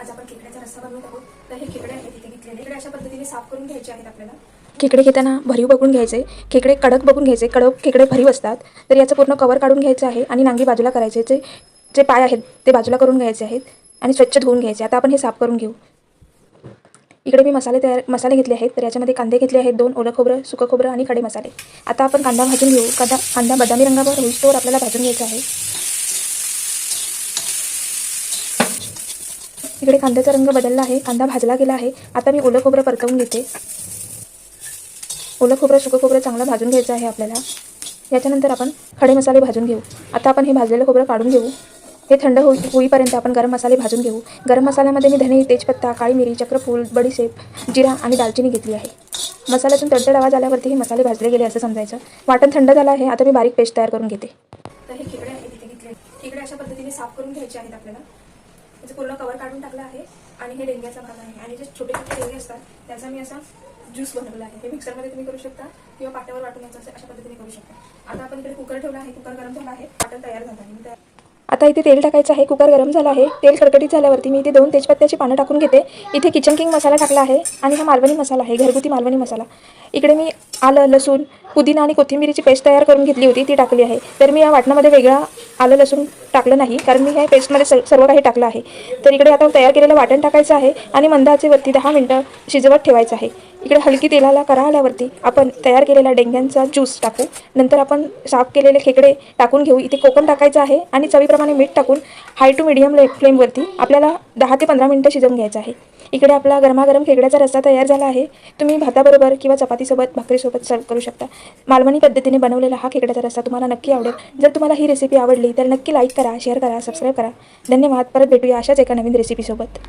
आज आपण खेकड्याचा रस्सा बनवत आहोत. तर हे खेकडे आहेत इथे घेतलेले. खेकडे अशा पद्धतीने साफ करून घ्यायचे आहेत आपल्याला. खेकडे घेताना भरीव बघून घ्यायचे. खेकडे कडक बघून घ्यायचे. कडक खेकडे भरीव असतात. तर याचं पूर्ण कवर काढून घ्यायचं आहे आणि नांगी बाजूला करायचे. जे पाय आहेत ते बाजूला करून घ्यायचे आहेत आणि स्वच्छ धुवून घ्यायचे. आता आपण हे साफ करून घेऊ. इकडे मी मसाले घेतले आहेत. तर याच्यामध्ये कांदे घेतले आहेत 2, ओलं खोबरं, सुकं खोबरं आणि खडे मसाले. आता आपण कांदा भाजून घेऊ. कांदा बदामी रंगावर होईस्तोवर आपल्याला भाजून घ्यायचा आहे. इकडे कांद्याचा रंग बदलला आहे. कांदा भाजला गेला आहे. आता मी ओलं खोबरं परतवून घेते. ओलं खोबरं, सुकं खोबरं चांगलं भाजून घ्यायचं आहे आपल्याला. याच्यानंतर आपण खडे मसाले भाजून घेऊ. आता आपण हे भाजलेलं खोबरं काढून घेऊ. हे थंड होईपर्यंत आपण गरम मसाले भाजून घेऊ. गरम मसाल्यामध्ये मी धने, तेजपत्ता, काळी मिरी, चक्रफूल, बडीशेप, जिरा आणि दालचिनी घेतली आहे. मसाल्यातून तडतड आवाज आल्यावरती हे मसाले भाजले गेले असं समजायचं. वाटण थंड झालं आहे. आता मी बारीक पेस्ट तयार करून घेते. तर हे खेकडे आहेत इथे घेतले. खेकडे अशा पद्धतीने साफ करून घ्यायचे आहेत आपल्याला. त्याचं पूर्ण कवर काढून टाकलं आहे आणि हे डेंग्याचा भाग आहे. आणि जे छोटे छोटे डेंगे असतात त्याचा मी असा ज्यूस बनवला आहे. हे मिक्सरमध्ये तुम्ही करू शकता किंवा पाट्यावर वाटून याचं अशा पद्धतीने करू शकता. आता आपण इकडे कुकर ठेवला आहे. कुकर गरम झाला आहे. वाटण तयार झालं आहे. आता इथे तेल टाकायचं आहे. कुकर गरम झाला आहे. तेल खडखडीत झाल्यावरती मी इथे 2 तेजपत्त्याची पानं टाकून घेते. इथे किचन किंग मसाला टाकला आहे आणि हा मालवणी मसाला आहे, घरगुती मालवणी मसाला. इकडे मी आलं, लसूण, पुदिना आणि कोथिंबीरीची पेस्ट तयार करून घेतली होती, ती टाकली आहे. तर मी या वाटणामध्ये वेगळा आलं लसूण टाकलं नाही, कारण मी ह्या पेस्टमध्ये सर्व काही टाकलं आहे. तर इकडे आता तयार केलेलं वाटण टाकायचं आहे आणि मंद आचेवरती 10 मिनिटं शिजवत ठेवायचं आहे. इकडे हलकी तेलाला करा आल्यावरती आपण तयार केलेला डेंग्यांचा ज्यूस टाकू. नंतर आपण साफ केलेले खेकडे टाकून घेऊ. इथे कोकम टाकायचं आहे आणि चवीप्रमाणे मीठ टाकून हाय टू मीडियम फ्लेमवरती आपल्याला 10 ते 15 मिनिटं शिजवून घ्यायचं आहे. इकडे आपला गरमागरम खेकड्याचा रस्सा तयार झाला आहे. तुम्ही भाताबरोबर किंवा चपातीसोबत, भाकरीसोबत सर्व करू शकता. मालवणी पद्धतीने बनवलेला हा खेकड्याचा रस्सा तुम्हाला नक्की आवडेल. जर तुम्हाला ही रेसिपी आवडली तर नक्की लाईक करा, शेअर करा, सबस्क्राईब करा. धन्यवाद. परत भेटूया अशाच एका नवीन रेसिपीसोबत.